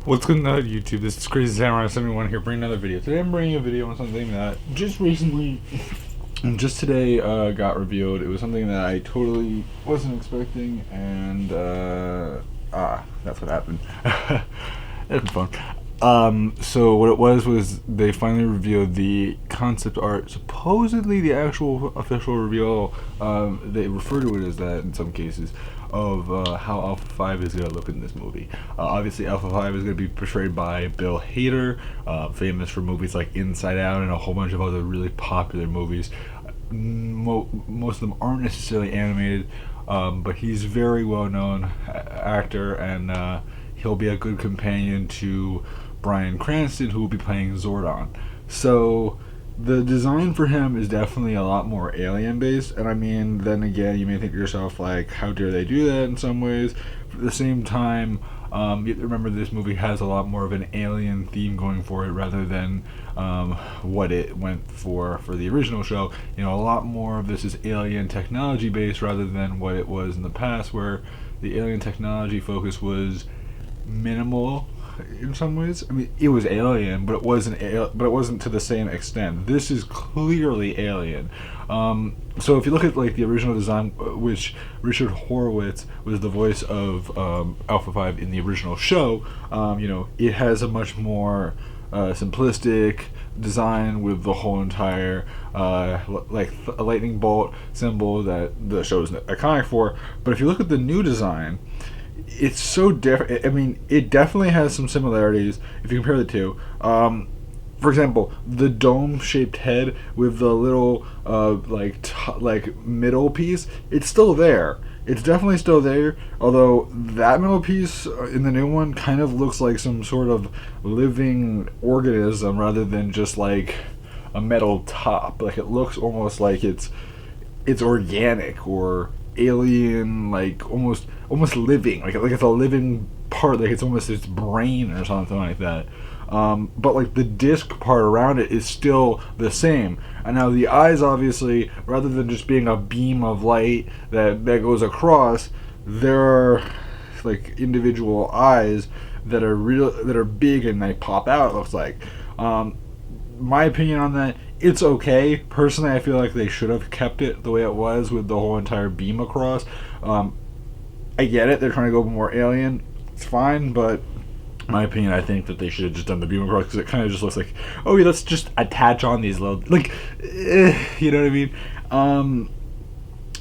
What's going on YouTube? This is Crazy Samurai 71 here bringing another video. Today I'm bringing a video on something that just recently, just today got revealed. It was something that I totally wasn't expecting, and that's what happened. It's fun. So what it was they finally revealed the concept art, supposedly the actual official reveal, they refer to it as that in some cases, of how Alpha 5 is going to look in this movie. Obviously Alpha 5 is going to be portrayed by Bill Hader, famous for movies like Inside Out and a whole bunch of other really popular movies. Most of them aren't necessarily animated, but he's a very well known actor, and he'll be a good companion to Bryan Cranston, who will be playing Zordon. So the design for him is definitely a lot more alien based, and I mean, then again, you may think to yourself, like, how dare they do that in some ways? But at the same time, you remember this movie has a lot more of an alien theme going for it rather than what it went for the original show. You know, a lot more of this is alien technology based rather than what it was in the past, where the alien technology focus was minimal in some ways. I mean, it was alien, but it wasn't to the same extent. This is clearly alien. So if you look at like the original design, which Richard Horowitz was the voice of Alpha 5 in the original show, you know, it has a much more simplistic design with the whole entire like a lightning bolt symbol that the show is iconic for. But if you look at the new design, it's so different. I mean, it definitely has some similarities if you compare the two. For example, the dome-shaped head with the little like middle piece, it's still there. It's definitely still there, although that middle piece in the new one kind of looks like some sort of living organism rather than just like a metal top. Like, it looks almost like it's organic or alien, like almost living, like it's a living part, like it's almost its brain or something like that. But like the disc part around it is still the same. And now the eyes, obviously, rather than just being a beam of light that goes across, there are like individual eyes that are big and they pop out, it looks like. My opinion on that, it's okay. Personally, I feel like they should have kept it the way it was with the whole entire beam across. I get it, they're trying to go more alien, it's fine, but in my opinion, I think that they should have just done the beam across, because it kind of just looks like, oh yeah, let's just attach on these little, like, you know what I mean?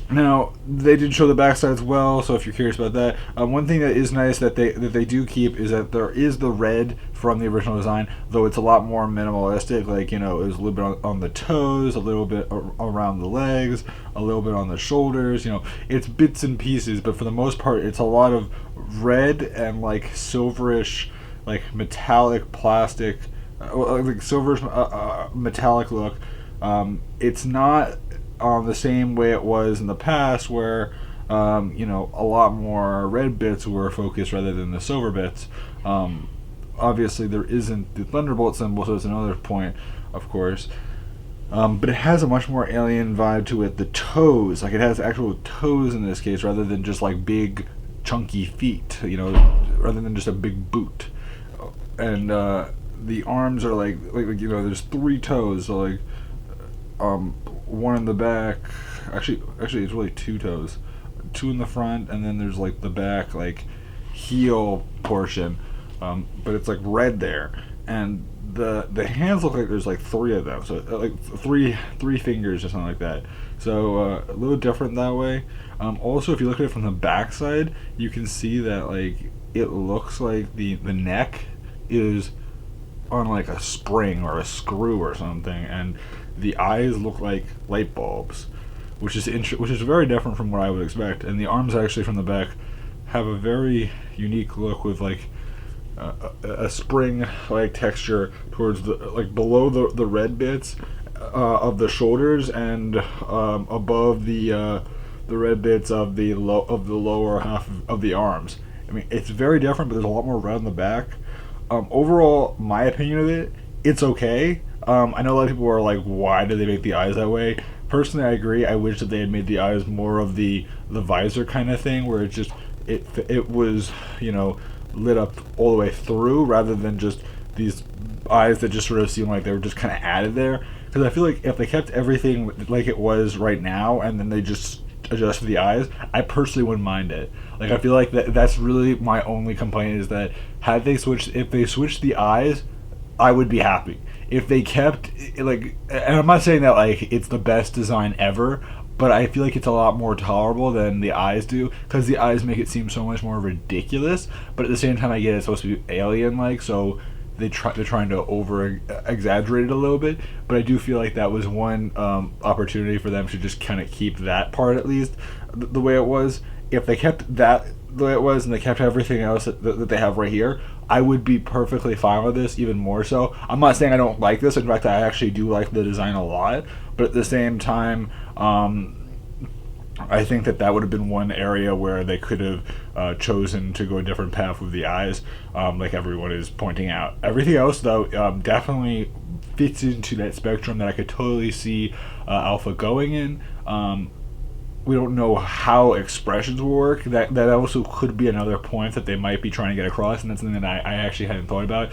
Now, they did show the backside as well, so if you're curious about that, one thing that is nice that they do keep is that there is the red from the original design, though it's a lot more minimalistic. Like, you know, it was a little bit on the toes, a little bit around the legs, a little bit on the shoulders. You know, it's bits and pieces, but for the most part, it's a lot of red and like silverish, like metallic plastic, like silverish metallic look. It's not the same way it was in the past, where you know, a lot more red bits were focused rather than the silver bits. Obviously there isn't the Thunderbolt symbol, so it's another point, of course, but it has a much more alien vibe to it. The toes, like, it has actual toes in this case rather than just like big chunky feet, you know, rather than just a big boot. And the arms are like you know, there's 3 toes, so like one in the back, actually it's really 2 toes, 2 in the front, and then there's like the back, like, heel portion, but it's like red there, and the hands look like there's like 3 of them, so like three fingers or something like that. So a little different that way. Also, if you look at it from the back side, you can see that like it looks like the neck is on like a spring or a screw or something, and the eyes look like light bulbs, which is very different from what I would expect. And the arms actually from the back have a very unique look with like a spring like texture towards the, like, below the red bits of the shoulders, and above the red bits of the lower half of the arms. I mean, it's very different, but there's a lot more red on the back. Overall, my opinion of it, it's okay. I know a lot of people are like, why did they make the eyes that way? Personally, I agree. I wish that they had made the eyes more of the visor kind of thing, where it was, you know, lit up all the way through, rather than just these eyes that just sort of seem like they were just kind of added there. Because I feel like if they kept everything like it was right now and then they just adjusted the eyes, I personally wouldn't mind it. Like, I feel like that's really my only complaint, is that if they switched the eyes, I would be happy. If they kept, like, and I'm not saying that like it's the best design ever, but I feel like it's a lot more tolerable than the eyes do, because the eyes make it seem so much more ridiculous. But at the same time, I get it's supposed to be alien-like, so they're trying to over exaggerate it a little bit. But I do feel like that was one opportunity for them to just kind of keep that part at least the way it was. If they kept that the way it was and they kept everything else that they have right here, I would be perfectly fine with this, even more so. I'm not saying I don't like this. In fact, I actually do like the design a lot. But at the same time, I think that would have been one area where they could have chosen to go a different path with the eyes, like everyone is pointing out. Everything else, though, definitely fits into that spectrum that I could totally see Alpha going in. We don't know how expressions will work. That also could be another point that they might be trying to get across, and that's something that I actually hadn't thought about.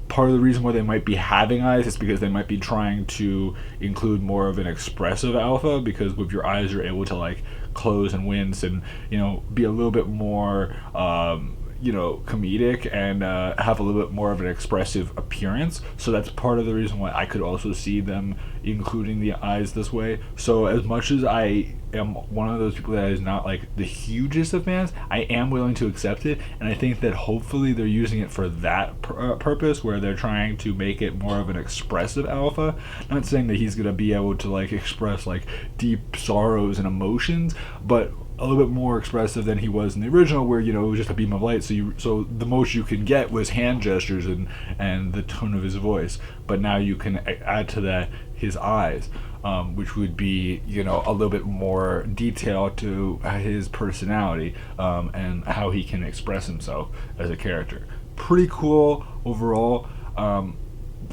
Part of the reason why they might be having eyes is because they might be trying to include more of an expressive Alpha, because with your eyes you're able to like close and wince and, you know, be a little bit more comedic and have a little bit more of an expressive appearance. So that's part of the reason why I could also see them including the eyes this way. So as much as I am one of those people that is not like the hugest of fans, I am willing to accept it, and I think that hopefully they're using it for that purpose, where they're trying to make it more of an expressive Alpha. Not saying that he's gonna be able to like express like deep sorrows and emotions, but a little bit more expressive than he was in the original, where, you know, it was just a beam of light, so the most you can get was hand gestures and the tone of his voice. But now you can add to that his eyes, which would be, you know, a little bit more detail to his personality, and how he can express himself as a character. Pretty cool overall.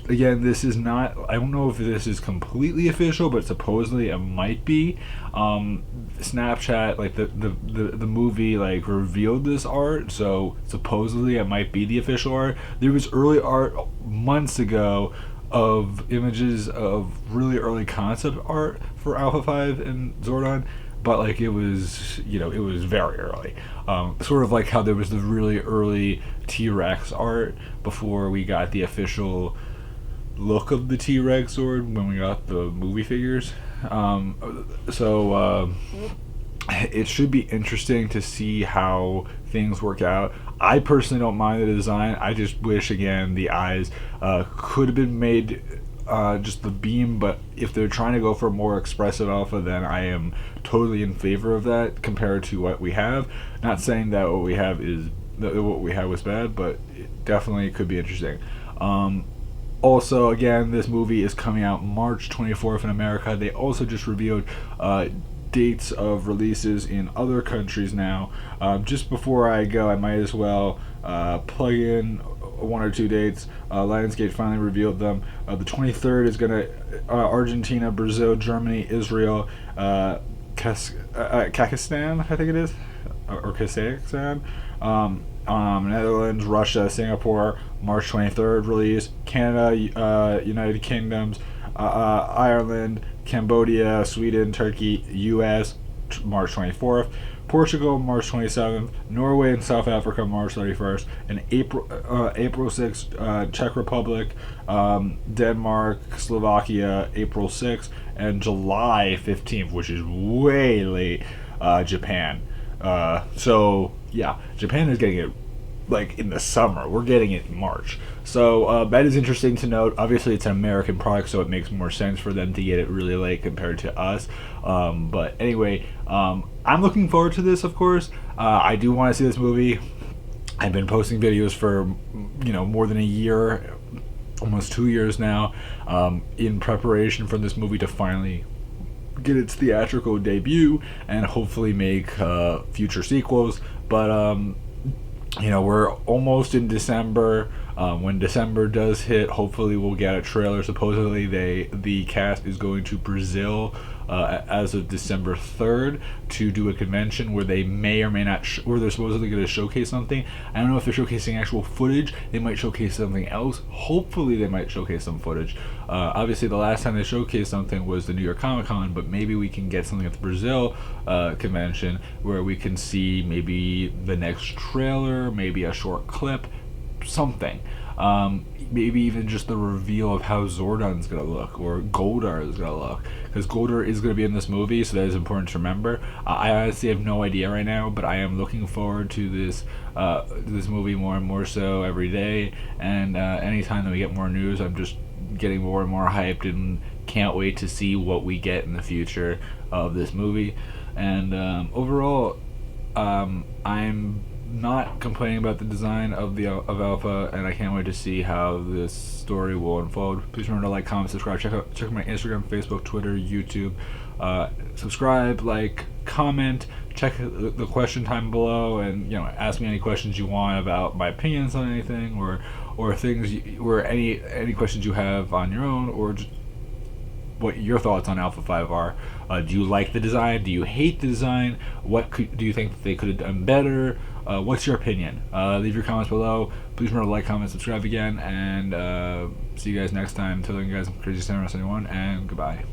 Again, this is not, I don't know if this is completely official, but supposedly it might be. Snapchat, like the movie, like revealed this art, so supposedly it might be the official art. There was early art months ago of images of really early concept art for Alpha 5 and Zordon, but like it was very early. Sort of like how there was the really early T-Rex art before we got the official look of the T-Rex Zord when we got the movie figures. It should be interesting to see how things work out. I personally don't mind the design. I just wish, again, the eyes could have been made just the beam, but if they're trying to go for a more expressive Alpha, then I am totally in favor of that compared to what we have. Not saying that what we have was bad, but it definitely could be interesting. Also, again, this movie is coming out March 24th in America. They also just revealed dates of releases in other countries now. Just before I go, I might as well plug in one or two dates. Lionsgate finally revealed them. The 23rd is going to Argentina, Brazil, Germany, Israel, Kazakhstan, I think it is, or Kazakhstan, Netherlands, Russia, Singapore, March 23rd release, Canada, United Kingdoms, Ireland, Cambodia, Sweden, Turkey, US, March 24th, Portugal, March 27th, Norway and South Africa, March 31st, and April 6th, Czech Republic, Denmark, Slovakia, April 6th, and July 15th, which is way late, Japan. So yeah, Japan is getting it like in the summer. We're getting it in March. So that is interesting to note. Obviously, it's an American product, so it makes more sense for them to get it really late compared to us. But anyway, I'm looking forward to this, of course. I do want to see this movie. I've been posting videos for, more than a year, almost 2 years now, in preparation for this movie to finally get its theatrical debut and hopefully make future sequels. But we're almost in December. When December does hit, hopefully we'll get a trailer. Supposedly the cast is going to Brazil as of December 3rd to do a convention where they may or may not, where they're supposedly going to showcase something. I don't know if they're showcasing actual footage. They might showcase something else. Hopefully they might showcase some footage. Obviously the last time they showcased something was the New York Comic Con, but maybe we can get something at the Brazil convention where we can see maybe the next trailer, maybe a short clip, something. Maybe even just the reveal of how Zordon's gonna look, or Goldar is gonna look, because Goldar is gonna be in this movie, so that is important to remember. I honestly have no idea right now, but I am looking forward to this movie more and more so every day, and anytime that we get more news, I'm just getting more and more hyped and can't wait to see what we get in the future of this movie. And overall, I'm not complaining about the design of Alpha, and I can't wait to see how this story will unfold. Please remember to like, comment, subscribe. Check out my Instagram, Facebook, Twitter, YouTube. Subscribe, like, comment. Check the question time below, and ask me any questions you want about my opinions on anything, or things, or any questions you have on your own, or just what your thoughts on Alpha 5 are. Do you like the design? Do you hate the design? What do you think they could have done better? What's your opinion? Leave your comments below. Please remember to like, comment, subscribe again, and see you guys next time. Until then, guys, I'm Crazy Samurai 71, and goodbye.